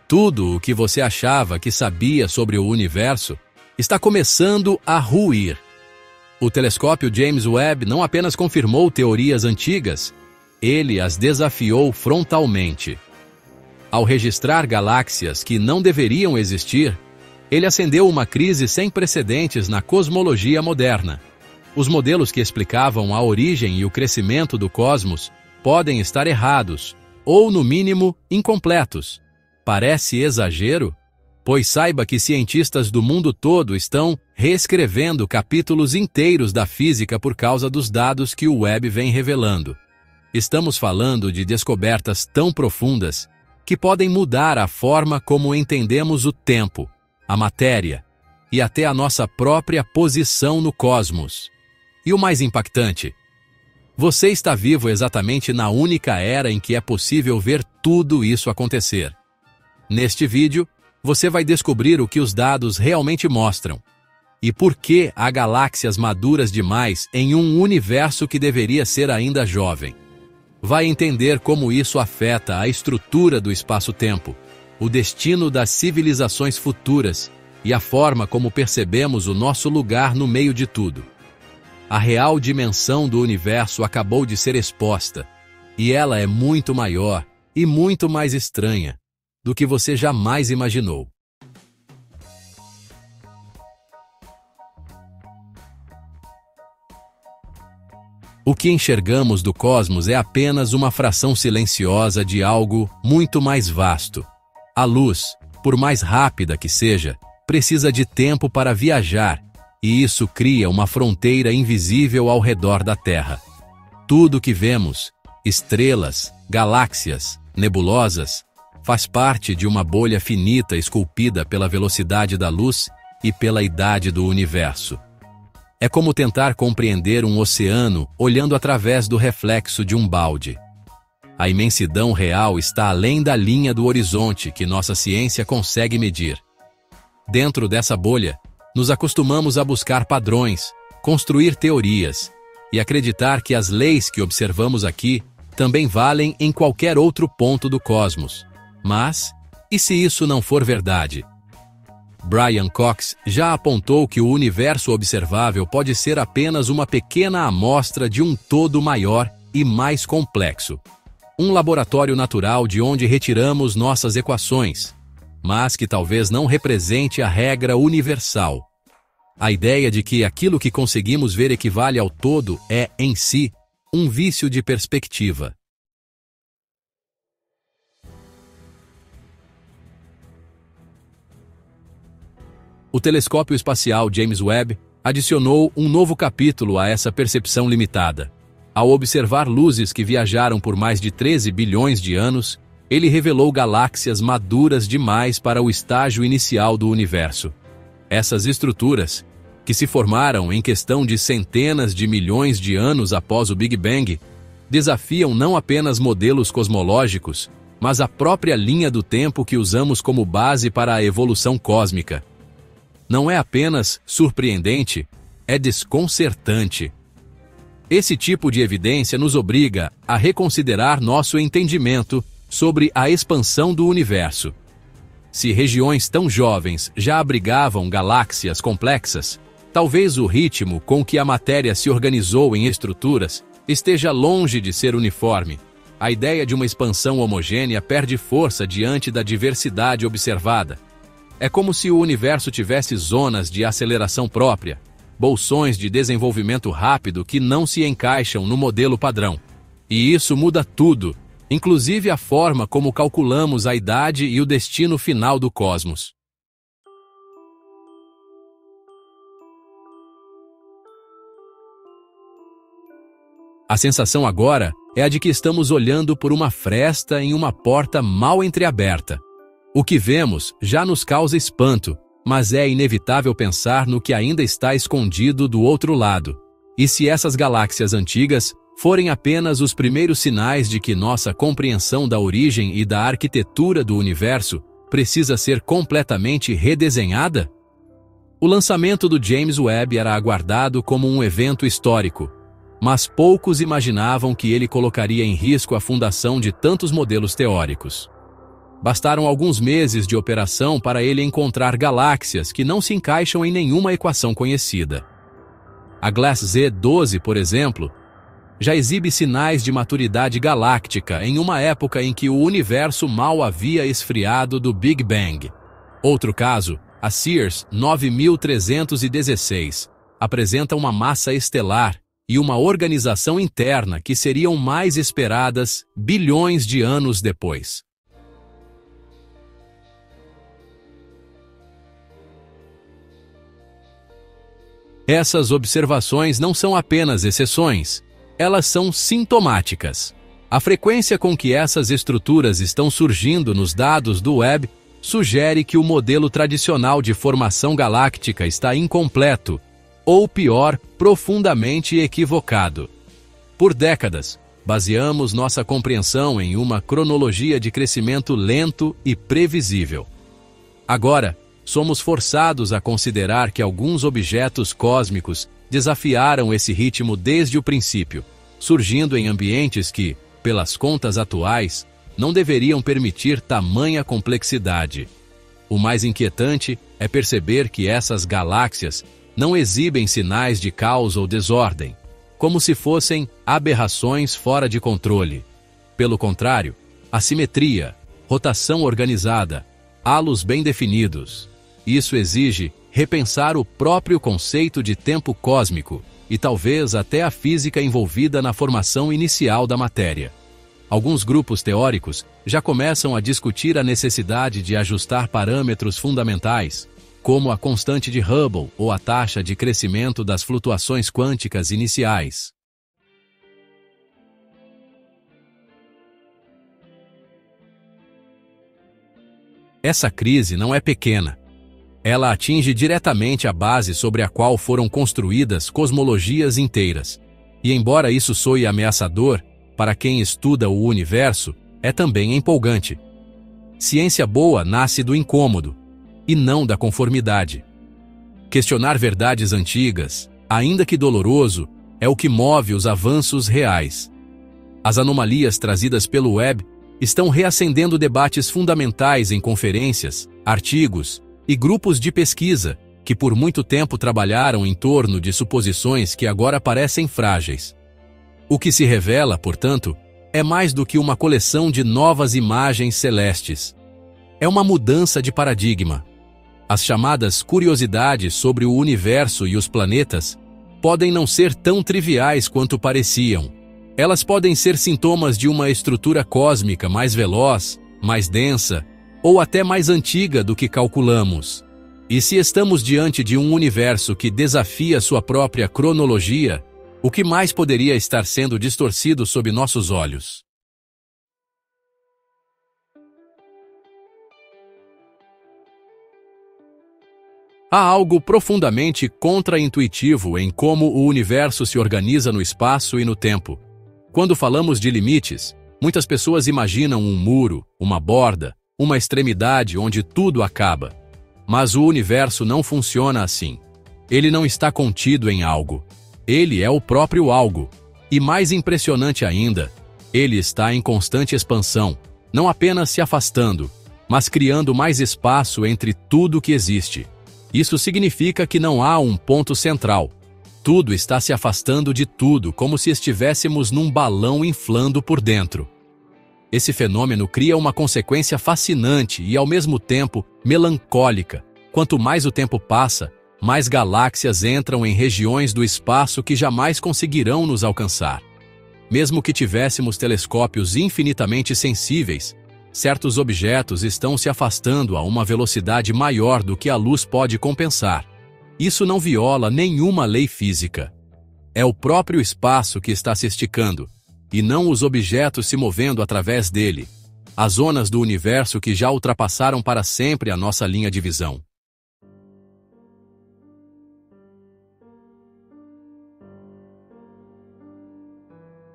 Tudo o que você achava que sabia sobre o universo está começando a ruir. O telescópio James Webb não apenas confirmou teorias antigas, ele as desafiou frontalmente. Ao registrar galáxias que não deveriam existir, ele acendeu uma crise sem precedentes na cosmologia moderna. Os modelos que explicavam a origem e o crescimento do cosmos podem estar errados, ou, no mínimo, incompletos. Parece exagero? Pois saiba que cientistas do mundo todo estão reescrevendo capítulos inteiros da física por causa dos dados que o Webb vem revelando. Estamos falando de descobertas tão profundas que podem mudar a forma como entendemos o tempo, a matéria e até a nossa própria posição no cosmos. E o mais impactante, você está vivo exatamente na única era em que é possível ver tudo isso acontecer. Neste vídeo, você vai descobrir o que os dados realmente mostram e por que há galáxias maduras demais em um universo que deveria ser ainda jovem. Vai entender como isso afeta a estrutura do espaço-tempo, o destino das civilizações futuras e a forma como percebemos o nosso lugar no meio de tudo. A real dimensão do universo acabou de ser exposta, e ela é muito maior e muito mais estranha do que você jamais imaginou. O que enxergamos do cosmos é apenas uma fração silenciosa de algo muito mais vasto. A luz, por mais rápida que seja, precisa de tempo para viajar, e isso cria uma fronteira invisível ao redor da Terra. Tudo o que vemos, estrelas, galáxias, nebulosas, faz parte de uma bolha finita esculpida pela velocidade da luz e pela idade do universo. É como tentar compreender um oceano olhando através do reflexo de um balde. A imensidão real está além da linha do horizonte que nossa ciência consegue medir. Dentro dessa bolha, nos acostumamos a buscar padrões, construir teorias e acreditar que as leis que observamos aqui também valem em qualquer outro ponto do cosmos. Mas, e se isso não for verdade? Brian Cox já apontou que o universo observável pode ser apenas uma pequena amostra de um todo maior e mais complexo. Um laboratório natural de onde retiramos nossas equações, mas que talvez não represente a regra universal. A ideia de que aquilo que conseguimos ver equivale ao todo é, em si, um vício de perspectiva. O telescópio espacial James Webb adicionou um novo capítulo a essa percepção limitada. Ao observar luzes que viajaram por mais de 13 bilhões de anos, ele revelou galáxias maduras demais para o estágio inicial do universo. Essas estruturas, que se formaram em questão de centenas de milhões de anos após o Big Bang, desafiam não apenas modelos cosmológicos, mas a própria linha do tempo que usamos como base para a evolução cósmica. Não é apenas surpreendente, é desconcertante. Esse tipo de evidência nos obriga a reconsiderar nosso entendimento sobre a expansão do universo. Se regiões tão jovens já abrigavam galáxias complexas, talvez o ritmo com que a matéria se organizou em estruturas esteja longe de ser uniforme. A ideia de uma expansão homogênea perde força diante da diversidade observada. É como se o universo tivesse zonas de aceleração própria, bolsões de desenvolvimento rápido que não se encaixam no modelo padrão. E isso muda tudo, inclusive a forma como calculamos a idade e o destino final do cosmos. A sensação agora é a de que estamos olhando por uma fresta em uma porta mal entreaberta. O que vemos já nos causa espanto, mas é inevitável pensar no que ainda está escondido do outro lado. E se essas galáxias antigas forem apenas os primeiros sinais de que nossa compreensão da origem e da arquitetura do universo precisa ser completamente redesenhada? O lançamento do James Webb era aguardado como um evento histórico, mas poucos imaginavam que ele colocaria em risco a fundação de tantos modelos teóricos. Bastaram alguns meses de operação para ele encontrar galáxias que não se encaixam em nenhuma equação conhecida. A Glass Z12, por exemplo, já exibe sinais de maturidade galáctica em uma época em que o universo mal havia esfriado do Big Bang. Outro caso, a Sears 9316, apresenta uma massa estelar e uma organização interna que seriam mais esperadas bilhões de anos depois. Essas observações não são apenas exceções, elas são sintomáticas. A frequência com que essas estruturas estão surgindo nos dados do Webb sugere que o modelo tradicional de formação galáctica está incompleto, ou pior, profundamente equivocado. Por décadas, baseamos nossa compreensão em uma cronologia de crescimento lento e previsível. Agora, somos forçados a considerar que alguns objetos cósmicos desafiaram esse ritmo desde o princípio, surgindo em ambientes que, pelas contas atuais, não deveriam permitir tamanha complexidade. O mais inquietante é perceber que essas galáxias não exibem sinais de caos ou desordem, como se fossem aberrações fora de controle. Pelo contrário, a simetria, rotação organizada, halos bem definidos. Isso exige repensar o próprio conceito de tempo cósmico e talvez até a física envolvida na formação inicial da matéria. Alguns grupos teóricos já começam a discutir a necessidade de ajustar parâmetros fundamentais, como a constante de Hubble ou a taxa de crescimento das flutuações quânticas iniciais. Essa crise não é pequena. Ela atinge diretamente a base sobre a qual foram construídas cosmologias inteiras. E embora isso soe ameaçador, para quem estuda o universo, é também empolgante. Ciência boa nasce do incômodo, e não da conformidade. Questionar verdades antigas, ainda que doloroso, é o que move os avanços reais. As anomalias trazidas pelo Webb estão reacendendo debates fundamentais em conferências, artigos e grupos de pesquisa que por muito tempo trabalharam em torno de suposições que agora parecem frágeis. O que se revela, portanto, é mais do que uma coleção de novas imagens celestes. É uma mudança de paradigma. As chamadas curiosidades sobre o universo e os planetas podem não ser tão triviais quanto pareciam. Elas podem ser sintomas de uma estrutura cósmica mais veloz, mais densa, ou até mais antiga do que calculamos. E se estamos diante de um universo que desafia sua própria cronologia, o que mais poderia estar sendo distorcido sob nossos olhos? Há algo profundamente contraintuitivo em como o universo se organiza no espaço e no tempo. Quando falamos de limites, muitas pessoas imaginam um muro, uma borda, uma extremidade onde tudo acaba. Mas o universo não funciona assim. Ele não está contido em algo. Ele é o próprio algo. E mais impressionante ainda, ele está em constante expansão, não apenas se afastando, mas criando mais espaço entre tudo que existe. Isso significa que não há um ponto central. Tudo está se afastando de tudo, como se estivéssemos num balão inflando por dentro. Esse fenômeno cria uma consequência fascinante e, ao mesmo tempo, melancólica. Quanto mais o tempo passa, mais galáxias entram em regiões do espaço que jamais conseguirão nos alcançar. Mesmo que tivéssemos telescópios infinitamente sensíveis, certos objetos estão se afastando a uma velocidade maior do que a luz pode compensar. Isso não viola nenhuma lei física. É o próprio espaço que está se esticando, e não os objetos se movendo através dele. As zonas do universo que já ultrapassaram para sempre a nossa linha de visão.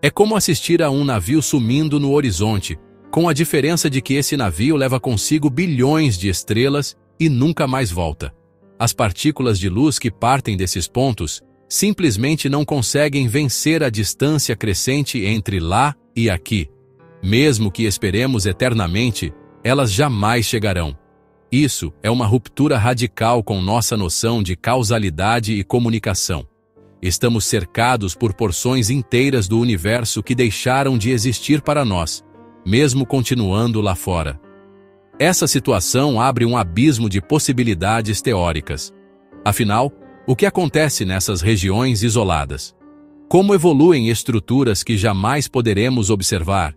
É como assistir a um navio sumindo no horizonte, com a diferença de que esse navio leva consigo bilhões de estrelas e nunca mais volta. As partículas de luz que partem desses pontos simplesmente não conseguem vencer a distância crescente entre lá e aqui. Mesmo que esperemos eternamente, elas jamais chegarão. Isso é uma ruptura radical com nossa noção de causalidade e comunicação. Estamos cercados por porções inteiras do universo que deixaram de existir para nós, mesmo continuando lá fora. Essa situação abre um abismo de possibilidades teóricas. Afinal, o que acontece nessas regiões isoladas? Como evoluem estruturas que jamais poderemos observar?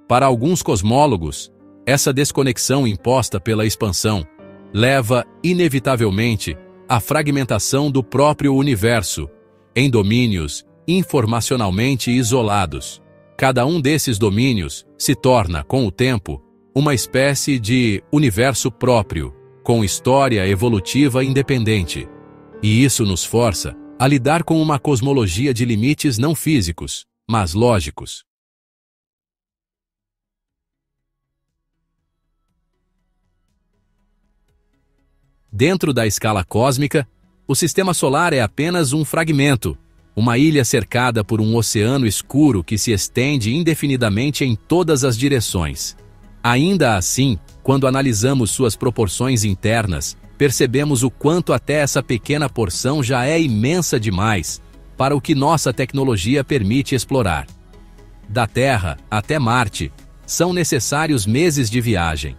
Para alguns cosmólogos, essa desconexão imposta pela expansão leva, inevitavelmente, à fragmentação do próprio universo, em domínios informacionalmente isolados. Cada um desses domínios se torna, com o tempo, uma espécie de universo próprio, com história evolutiva independente. E isso nos força a lidar com uma cosmologia de limites não físicos, mas lógicos. Dentro da escala cósmica, o Sistema Solar é apenas um fragmento, uma ilha cercada por um oceano escuro que se estende indefinidamente em todas as direções. Ainda assim, quando analisamos suas proporções internas, percebemos o quanto até essa pequena porção já é imensa demais para o que nossa tecnologia permite explorar. Da Terra até Marte, são necessários meses de viagem.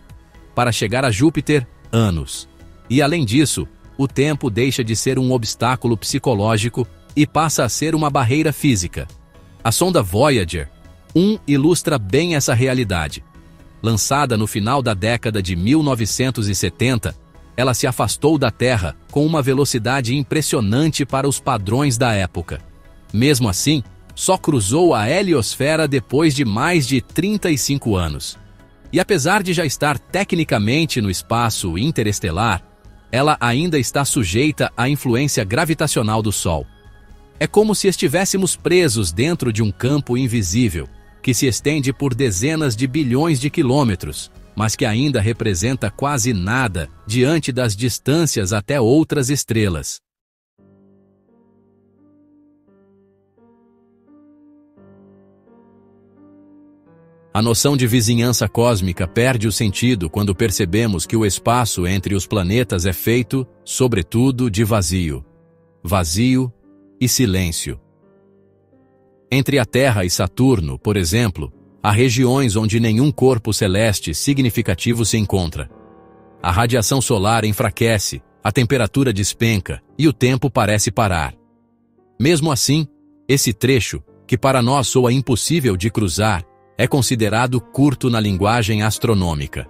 Para chegar a Júpiter, anos. E além disso, o tempo deixa de ser um obstáculo psicológico e passa a ser uma barreira física. A sonda Voyager 1 ilustra bem essa realidade. Lançada no final da década de 1970, ela se afastou da Terra com uma velocidade impressionante para os padrões da época. Mesmo assim, só cruzou a heliosfera depois de mais de 35 anos. E apesar de já estar tecnicamente no espaço interestelar, ela ainda está sujeita à influência gravitacional do Sol. É como se estivéssemos presos dentro de um campo invisível, que se estende por dezenas de bilhões de quilômetros, mas que ainda representa quase nada diante das distâncias até outras estrelas. A noção de vizinhança cósmica perde o sentido quando percebemos que o espaço entre os planetas é feito, sobretudo, de vazio. Vazio e silêncio. Entre a Terra e Saturno, por exemplo, há regiões onde nenhum corpo celeste significativo se encontra. A radiação solar enfraquece, a temperatura despenca e o tempo parece parar. Mesmo assim, esse trecho, que para nós soa impossível de cruzar, é considerado curto na linguagem astronômica.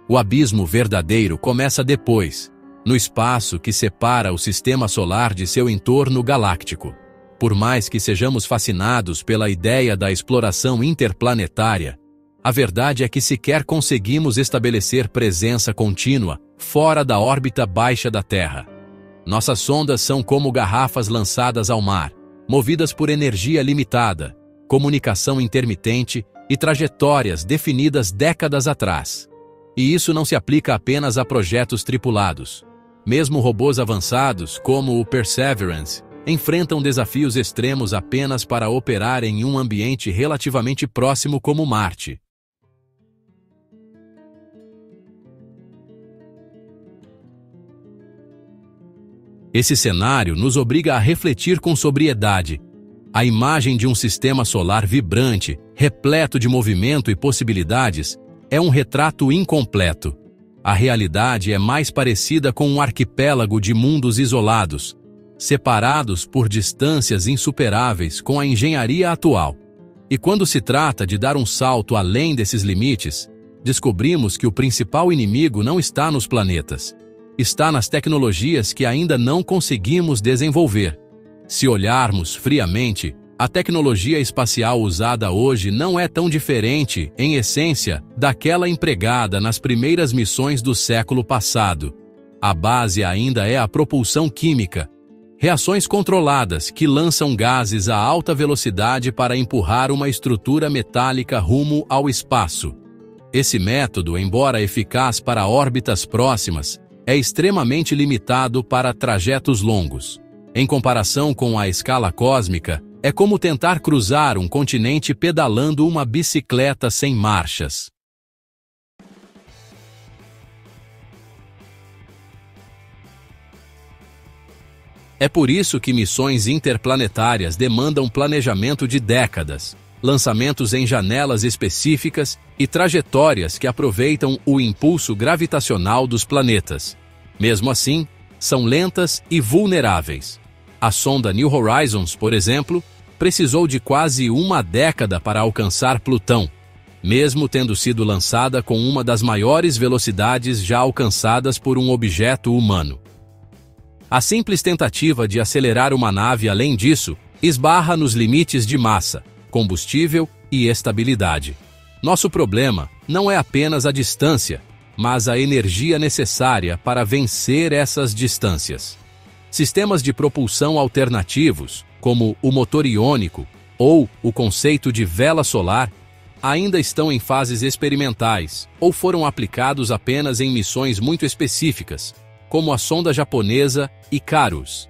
O abismo verdadeiro começa depois, no espaço que separa o Sistema Solar de seu entorno galáctico. Por mais que sejamos fascinados pela ideia da exploração interplanetária, a verdade é que sequer conseguimos estabelecer presença contínua fora da órbita baixa da Terra. Nossas sondas são como garrafas lançadas ao mar, movidas por energia limitada, comunicação intermitente e trajetórias definidas décadas atrás. E isso não se aplica apenas a projetos tripulados. Mesmo robôs avançados, como o Perseverance, enfrentam desafios extremos apenas para operar em um ambiente relativamente próximo como Marte. Esse cenário nos obriga a refletir com sobriedade. A imagem de um sistema solar vibrante, repleto de movimento e possibilidades, é um retrato incompleto. A realidade é mais parecida com um arquipélago de mundos isolados, separados por distâncias insuperáveis com a engenharia atual. E quando se trata de dar um salto além desses limites, descobrimos que o principal inimigo não está nos planetas. Está nas tecnologias que ainda não conseguimos desenvolver. Se olharmos friamente, a tecnologia espacial usada hoje não é tão diferente, em essência, daquela empregada nas primeiras missões do século passado. A base ainda é a propulsão química, reações controladas que lançam gases a alta velocidade para empurrar uma estrutura metálica rumo ao espaço. Esse método, embora eficaz para órbitas próximas, é extremamente limitado para trajetos longos. Em comparação com a escala cósmica, é como tentar cruzar um continente pedalando uma bicicleta sem marchas. É por isso que missões interplanetárias demandam planejamento de décadas, lançamentos em janelas específicas e trajetórias que aproveitam o impulso gravitacional dos planetas. Mesmo assim, são lentas e vulneráveis. A sonda New Horizons, por exemplo, precisou de quase uma década para alcançar Plutão, mesmo tendo sido lançada com uma das maiores velocidades já alcançadas por um objeto humano. A simples tentativa de acelerar uma nave além disso esbarra nos limites de massa, combustível e estabilidade. Nosso problema não é apenas a distância, mas a energia necessária para vencer essas distâncias. Sistemas de propulsão alternativos, como o motor iônico ou o conceito de vela solar, ainda estão em fases experimentais ou foram aplicados apenas em missões muito específicas, como a sonda japonesa Icarus.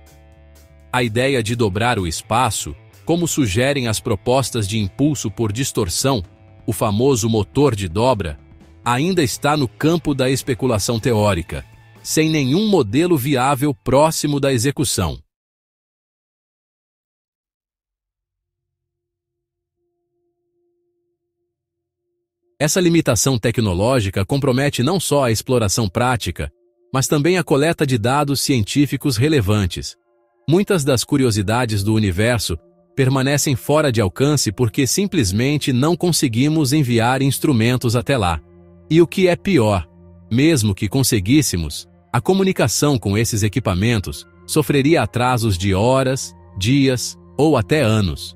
A ideia de dobrar o espaço, como sugerem as propostas de impulso por distorção, o famoso motor de dobra, ainda está no campo da especulação teórica, sem nenhum modelo viável próximo da execução. Essa limitação tecnológica compromete não só a exploração prática, mas também a coleta de dados científicos relevantes. Muitas das curiosidades do universo permanecem fora de alcance porque simplesmente não conseguimos enviar instrumentos até lá. E o que é pior, mesmo que conseguíssemos, a comunicação com esses equipamentos sofreria atrasos de horas, dias ou até anos.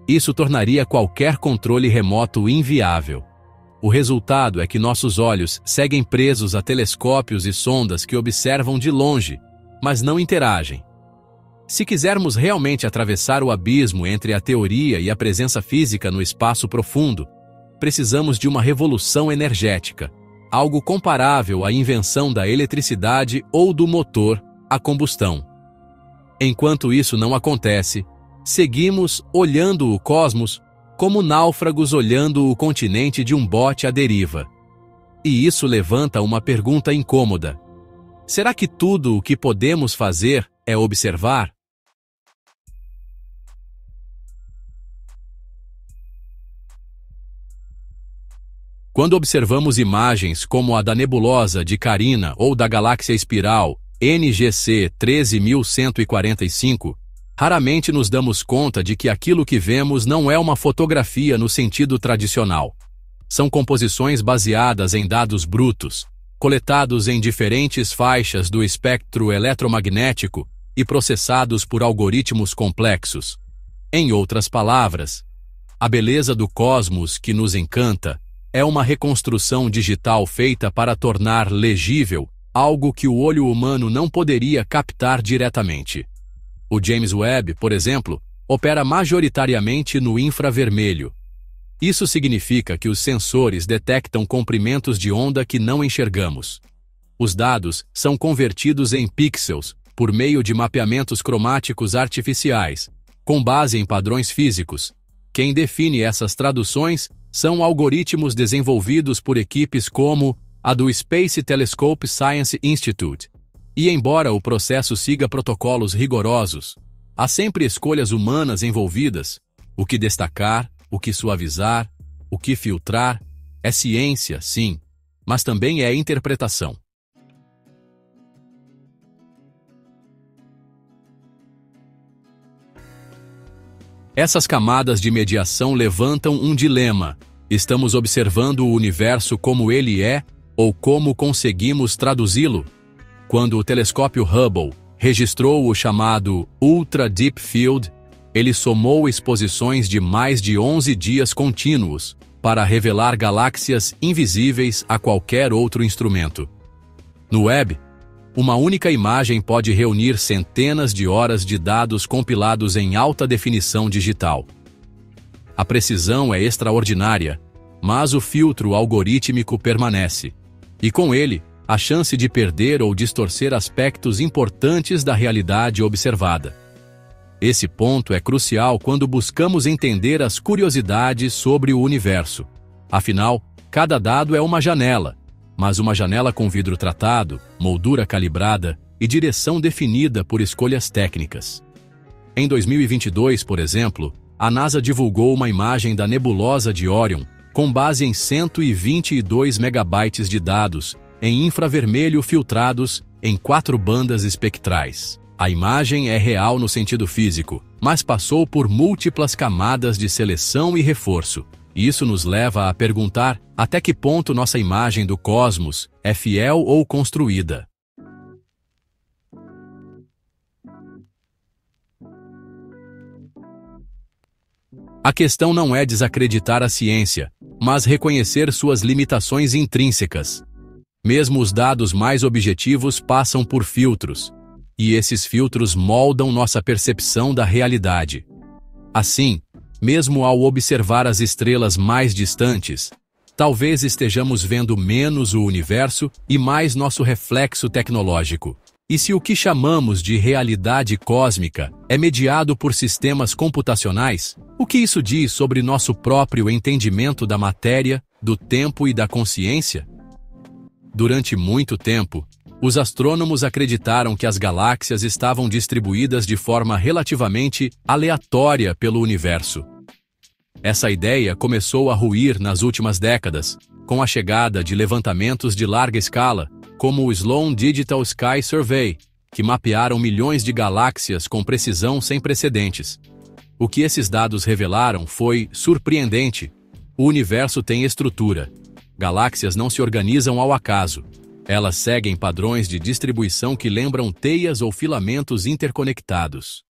Isso tornaria qualquer controle remoto inviável. O resultado é que nossos olhos seguem presos a telescópios e sondas que observam de longe, mas não interagem. Se quisermos realmente atravessar o abismo entre a teoria e a presença física no espaço profundo, precisamos de uma revolução energética, algo comparável à invenção da eletricidade ou do motor a combustão. Enquanto isso não acontece, seguimos olhando o cosmos como náufragos olhando o continente de um bote à deriva. E isso levanta uma pergunta incômoda. Será que tudo o que podemos fazer é observar? Quando observamos imagens como a da nebulosa de Carina ou da galáxia espiral NGC 13145, raramente nos damos conta de que aquilo que vemos não é uma fotografia no sentido tradicional. São composições baseadas em dados brutos, coletados em diferentes faixas do espectro eletromagnético e processados por algoritmos complexos. Em outras palavras, a beleza do cosmos que nos encanta é uma reconstrução digital feita para tornar legível algo que o olho humano não poderia captar diretamente. O James Webb, por exemplo, opera majoritariamente no infravermelho. Isso significa que os sensores detectam comprimentos de onda que não enxergamos. Os dados são convertidos em pixels por meio de mapeamentos cromáticos artificiais, com base em padrões físicos. Quem define essas traduções são algoritmos desenvolvidos por equipes como a do Space Telescope Science Institute. E embora o processo siga protocolos rigorosos, há sempre escolhas humanas envolvidas. O que destacar, o que suavizar, o que filtrar, é ciência, sim, mas também é interpretação. Essas camadas de mediação levantam um dilema. Estamos observando o universo como ele é ou como conseguimos traduzi-lo? Quando o telescópio Hubble registrou o chamado Ultra Deep Field, ele somou exposições de mais de 11 dias contínuos para revelar galáxias invisíveis a qualquer outro instrumento. No Webb, uma única imagem pode reunir centenas de horas de dados compilados em alta definição digital. A precisão é extraordinária, mas o filtro algorítmico permanece, e com ele, a chance de perder ou distorcer aspectos importantes da realidade observada. Esse ponto é crucial quando buscamos entender as curiosidades sobre o universo. Afinal, cada dado é uma janela, mas uma janela com vidro tratado, moldura calibrada e direção definida por escolhas técnicas. Em 2022, por exemplo, a NASA divulgou uma imagem da nebulosa de Orion com base em 122 megabytes de dados em infravermelho filtrados em 4 bandas espectrais. A imagem é real no sentido físico, mas passou por múltiplas camadas de seleção e reforço. Isso nos leva a perguntar até que ponto nossa imagem do cosmos é fiel ou construída. A questão não é desacreditar a ciência, mas reconhecer suas limitações intrínsecas. Mesmo os dados mais objetivos passam por filtros, e esses filtros moldam nossa percepção da realidade. Assim, mesmo ao observar as estrelas mais distantes, talvez estejamos vendo menos o universo e mais nosso reflexo tecnológico. E se o que chamamos de realidade cósmica é mediado por sistemas computacionais, o que isso diz sobre nosso próprio entendimento da matéria, do tempo e da consciência? Durante muito tempo, os astrônomos acreditaram que as galáxias estavam distribuídas de forma relativamente aleatória pelo universo. Essa ideia começou a ruir nas últimas décadas, com a chegada de levantamentos de larga escala, como o Sloan Digital Sky Survey, que mapearam milhões de galáxias com precisão sem precedentes. O que esses dados revelaram foi surpreendente. O universo tem estrutura. Galáxias não se organizam ao acaso. Elas seguem padrões de distribuição que lembram teias ou filamentos interconectados.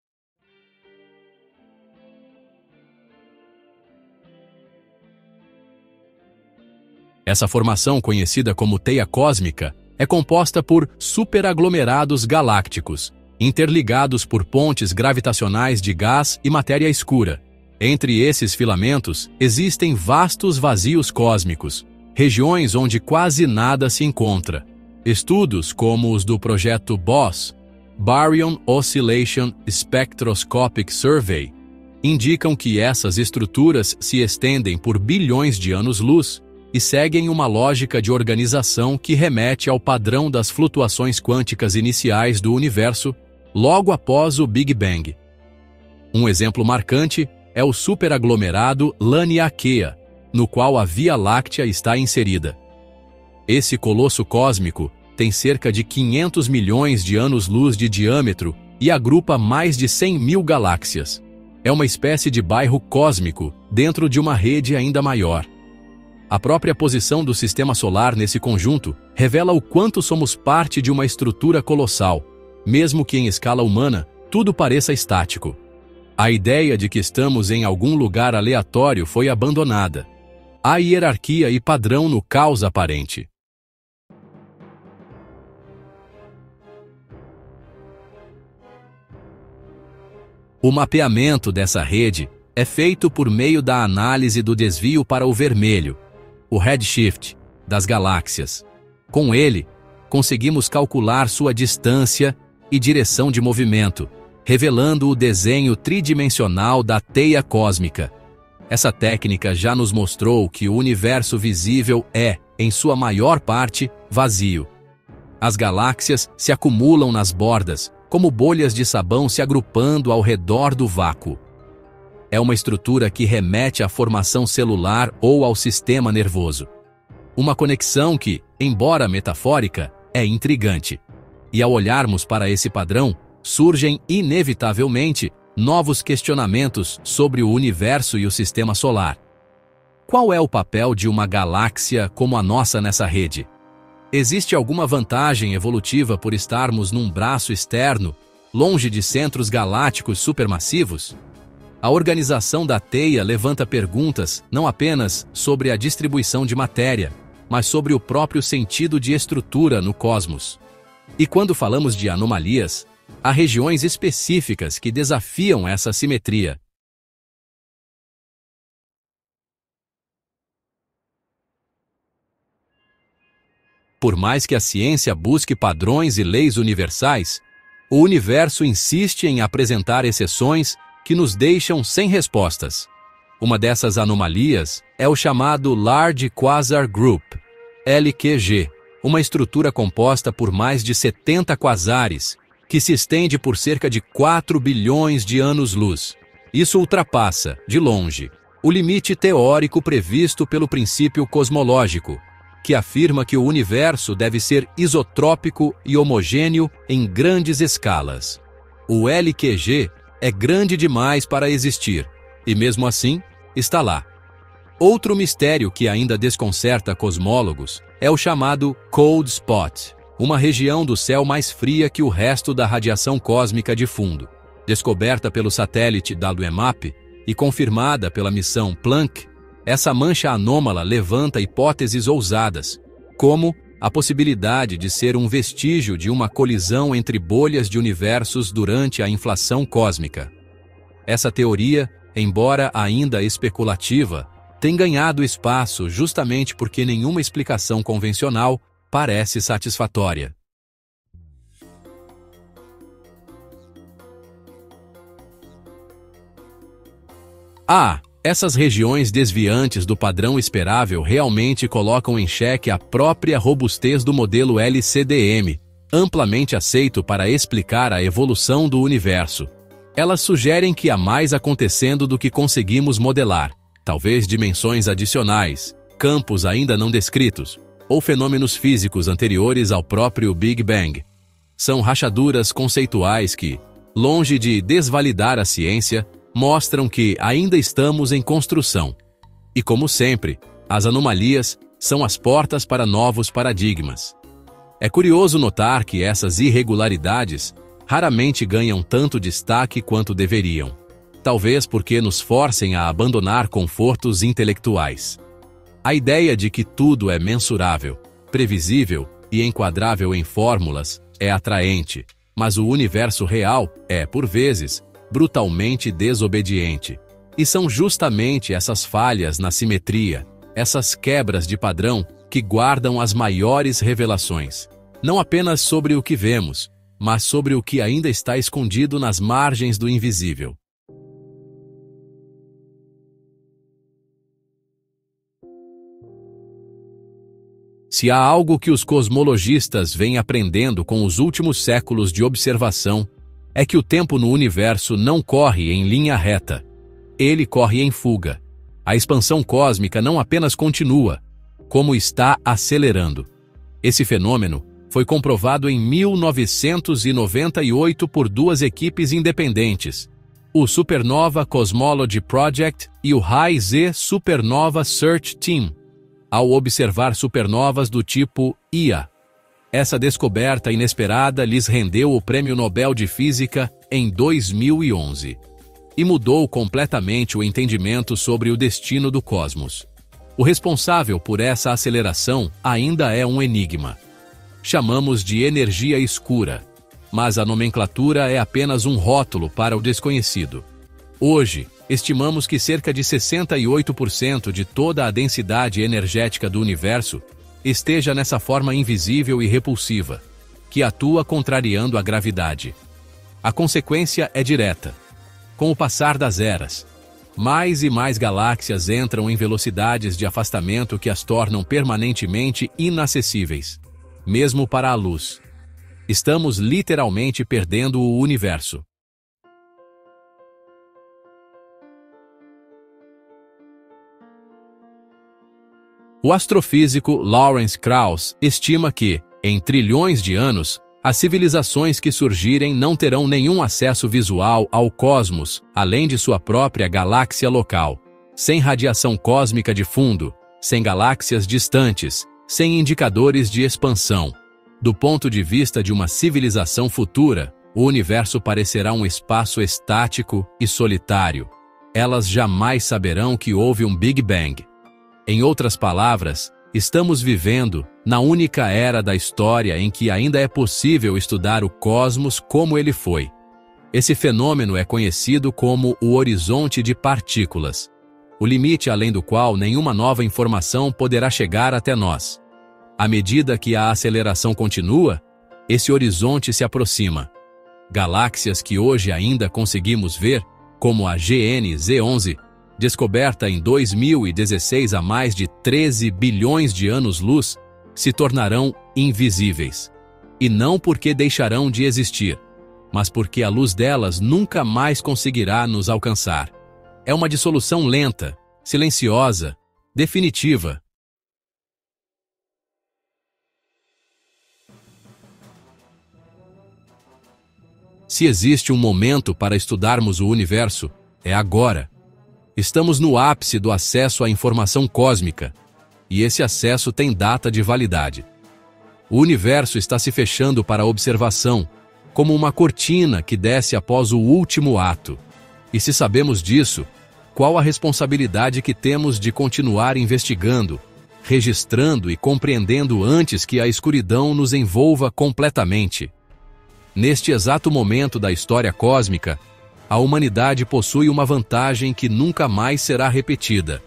Essa formação, conhecida como teia cósmica, é composta por superaglomerados galácticos, interligados por pontes gravitacionais de gás e matéria escura. Entre esses filamentos, existem vastos vazios cósmicos, regiões onde quase nada se encontra. Estudos como os do projeto BOSS, Baryon Oscillation Spectroscopic Survey, indicam que essas estruturas se estendem por bilhões de anos-luz e seguem uma lógica de organização que remete ao padrão das flutuações quânticas iniciais do universo logo após o Big Bang. Um exemplo marcante é o superaglomerado Laniakea, no qual a Via Láctea está inserida. Esse colosso cósmico tem cerca de 500 milhões de anos-luz de diâmetro e agrupa mais de 100 mil galáxias. É uma espécie de bairro cósmico dentro de uma rede ainda maior. A própria posição do Sistema Solar nesse conjunto revela o quanto somos parte de uma estrutura colossal, mesmo que em escala humana tudo pareça estático. A ideia de que estamos em algum lugar aleatório foi abandonada. Há hierarquia e padrão no caos aparente. O mapeamento dessa rede é feito por meio da análise do desvio para o vermelho, o redshift, das galáxias. Com ele, conseguimos calcular sua distância e direção de movimento, revelando o desenho tridimensional da teia cósmica. Essa técnica já nos mostrou que o universo visível é, em sua maior parte, vazio. As galáxias se acumulam nas bordas, como bolhas de sabão se agrupando ao redor do vácuo. É uma estrutura que remete à formação celular ou ao sistema nervoso. Uma conexão que, embora metafórica, é intrigante. E ao olharmos para esse padrão, surgem inevitavelmente novos questionamentos sobre o universo e o sistema solar. Qual é o papel de uma galáxia como a nossa nessa rede? Existe alguma vantagem evolutiva por estarmos num braço externo, longe de centros galácticos supermassivos? A organização da teia levanta perguntas não apenas sobre a distribuição de matéria, mas sobre o próprio sentido de estrutura no cosmos. E quando falamos de anomalias, há regiões específicas que desafiam essa simetria. Por mais que a ciência busque padrões e leis universais, o universo insiste em apresentar exceções que nos deixam sem respostas. Uma dessas anomalias é o chamado Large Quasar Group, LQG, uma estrutura composta por mais de 70 quasares, que se estende por cerca de 4 bilhões de anos-luz. Isso ultrapassa, de longe, o limite teórico previsto pelo princípio cosmológico, que afirma que o universo deve ser isotrópico e homogêneo em grandes escalas. O LQG é grande demais para existir, e mesmo assim, está lá. Outro mistério que ainda desconcerta cosmólogos é o chamado Cold Spot, uma região do céu mais fria que o resto da radiação cósmica de fundo. Descoberta pelo satélite da LUEMAP e confirmada pela missão Planck, essa mancha anômala levanta hipóteses ousadas, como a possibilidade de ser um vestígio de uma colisão entre bolhas de universos durante a inflação cósmica. Essa teoria, embora ainda especulativa, tem ganhado espaço justamente porque nenhuma explicação convencional parece satisfatória. Essas regiões desviantes do padrão esperável realmente colocam em xeque a própria robustez do modelo LCDM, amplamente aceito para explicar a evolução do universo. Elas sugerem que há mais acontecendo do que conseguimos modelar, talvez dimensões adicionais, campos ainda não descritos, ou fenômenos físicos anteriores ao próprio Big Bang. São rachaduras conceituais que, longe de desvalidar a ciência, mostram que ainda estamos em construção. E como sempre, as anomalias são as portas para novos paradigmas. É curioso notar que essas irregularidades raramente ganham tanto destaque quanto deveriam. Talvez porque nos forcem a abandonar confortos intelectuais. A ideia de que tudo é mensurável, previsível e enquadrável em fórmulas é atraente, mas o universo real é, por vezes, brutalmente desobediente. E são justamente essas falhas na simetria, essas quebras de padrão, que guardam as maiores revelações. Não apenas sobre o que vemos, mas sobre o que ainda está escondido nas margens do invisível. Se há algo que os cosmologistas vêm aprendendo com os últimos séculos de observação, é que o tempo no universo não corre em linha reta. Ele corre em fuga. A expansão cósmica não apenas continua, como está acelerando. Esse fenômeno foi comprovado em 1998 por duas equipes independentes, o Supernova Cosmology Project e o High-Z Supernova Search Team, ao observar supernovas do tipo Ia. Essa descoberta inesperada lhes rendeu o Prêmio Nobel de Física em 2011 e mudou completamente o entendimento sobre o destino do cosmos. O responsável por essa aceleração ainda é um enigma. Chamamos de energia escura, mas a nomenclatura é apenas um rótulo para o desconhecido. Hoje, estimamos que cerca de 68% de toda a densidade energética do universo esteja nessa forma invisível e repulsiva, que atua contrariando a gravidade. A consequência é direta. Com o passar das eras, mais e mais galáxias entram em velocidades de afastamento que as tornam permanentemente inacessíveis, mesmo para a luz. Estamos literalmente perdendo o universo. O astrofísico Lawrence Krauss estima que, em trilhões de anos, as civilizações que surgirem não terão nenhum acesso visual ao cosmos, além de sua própria galáxia local. Sem radiação cósmica de fundo, sem galáxias distantes, sem indicadores de expansão. Do ponto de vista de uma civilização futura, o universo parecerá um espaço estático e solitário. Elas jamais saberão que houve um Big Bang. Em outras palavras, estamos vivendo na única era da história em que ainda é possível estudar o cosmos como ele foi. Esse fenômeno é conhecido como o horizonte de partículas, o limite além do qual nenhuma nova informação poderá chegar até nós. À medida que a aceleração continua, esse horizonte se aproxima. Galáxias que hoje ainda conseguimos ver, como a GN-Z11, descoberta em 2016 há mais de 13 bilhões de anos-luz, se tornarão invisíveis. E não porque deixarão de existir, mas porque a luz delas nunca mais conseguirá nos alcançar. É uma dissolução lenta, silenciosa, definitiva. Se existe um momento para estudarmos o universo, é agora. Estamos no ápice do acesso à informação cósmica, e esse acesso tem data de validade. O universo está se fechando para a observação, como uma cortina que desce após o último ato. E se sabemos disso, qual a responsabilidade que temos de continuar investigando, registrando e compreendendo antes que a escuridão nos envolva completamente? Neste exato momento da história cósmica, a humanidade possui uma vantagem que nunca mais será repetida: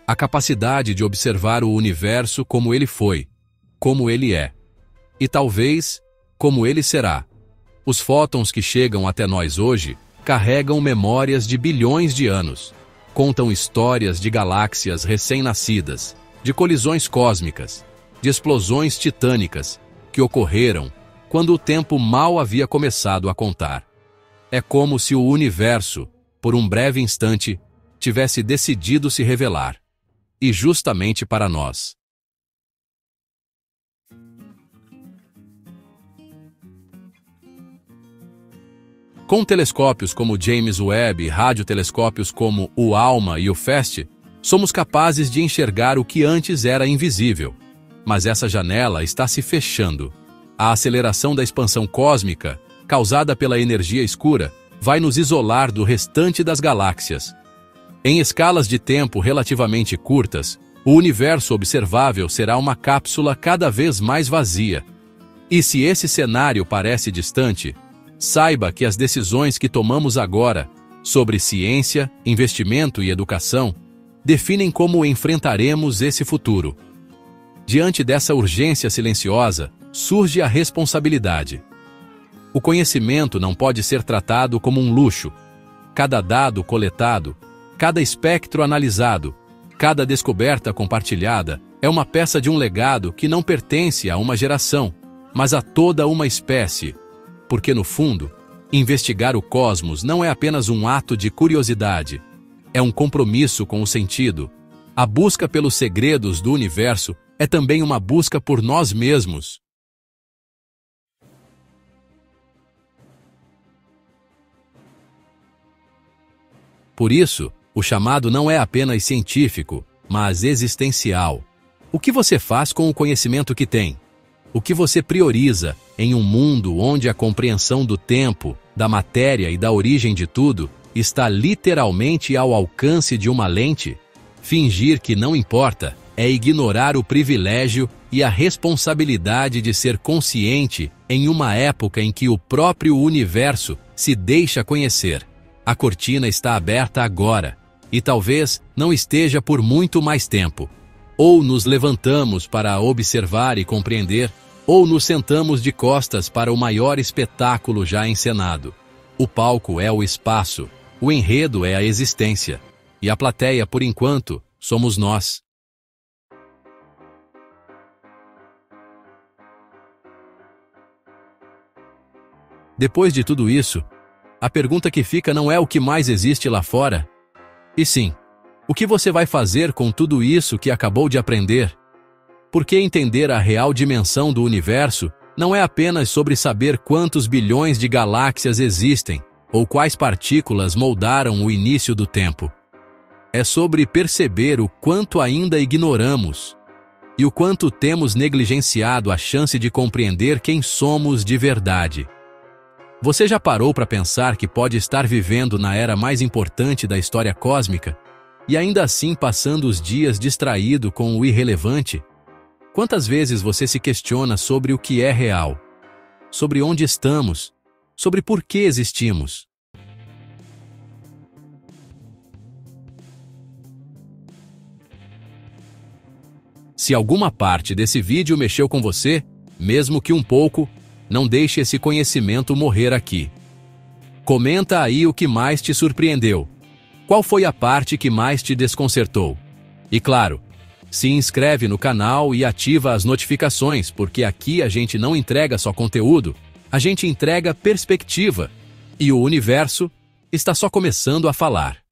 a capacidade de observar o universo como ele foi, como ele é, e talvez como ele será. Os fótons que chegam até nós hoje carregam memórias de bilhões de anos, contam histórias de galáxias recém-nascidas, de colisões cósmicas, de explosões titânicas que ocorreram quando o tempo mal havia começado a contar. É como se o universo, por um breve instante, tivesse decidido se revelar. E justamente para nós. Com telescópios como o James Webb e radiotelescópios como o ALMA e o FAST, somos capazes de enxergar o que antes era invisível. Mas essa janela está se fechando. A aceleração da expansão cósmica, causada pela energia escura, vai nos isolar do restante das galáxias. Em escalas de tempo relativamente curtas, o universo observável será uma cápsula cada vez mais vazia. E se esse cenário parece distante, saiba que as decisões que tomamos agora sobre ciência, investimento e educação definem como enfrentaremos esse futuro. Diante dessa urgência silenciosa, surge a responsabilidade. O conhecimento não pode ser tratado como um luxo. Cada dado coletado, cada espectro analisado, cada descoberta compartilhada é uma peça de um legado que não pertence a uma geração, mas a toda uma espécie. Porque, no fundo, investigar o cosmos não é apenas um ato de curiosidade, é um compromisso com o sentido. A busca pelos segredos do universo é também uma busca por nós mesmos. Por isso, o chamado não é apenas científico, mas existencial. O que você faz com o conhecimento que tem? O que você prioriza em um mundo onde a compreensão do tempo, da matéria e da origem de tudo está literalmente ao alcance de uma lente? Fingir que não importa é ignorar o privilégio e a responsabilidade de ser consciente em uma época em que o próprio universo se deixa conhecer. A cortina está aberta agora, e talvez não esteja por muito mais tempo. Ou nos levantamos para observar e compreender, ou nos sentamos de costas para o maior espetáculo já encenado. O palco é o espaço, o enredo é a existência, e a plateia, por enquanto, somos nós. Depois de tudo isso, a pergunta que fica não é o que mais existe lá fora, e sim, o que você vai fazer com tudo isso que acabou de aprender? Porque entender a real dimensão do universo não é apenas sobre saber quantos bilhões de galáxias existem ou quais partículas moldaram o início do tempo. É sobre perceber o quanto ainda ignoramos e o quanto temos negligenciado a chance de compreender quem somos de verdade. Você já parou para pensar que pode estar vivendo na era mais importante da história cósmica e ainda assim passando os dias distraído com o irrelevante? Quantas vezes você se questiona sobre o que é real, sobre onde estamos, sobre por que existimos? Se alguma parte desse vídeo mexeu com você, mesmo que um pouco, não deixe esse conhecimento morrer aqui. Comenta aí o que mais te surpreendeu. Qual foi a parte que mais te desconcertou? E claro, Se inscreve no canal e ativa as notificações, porque aqui a gente não entrega só conteúdo, a gente entrega perspectiva. E o universo está só começando a falar.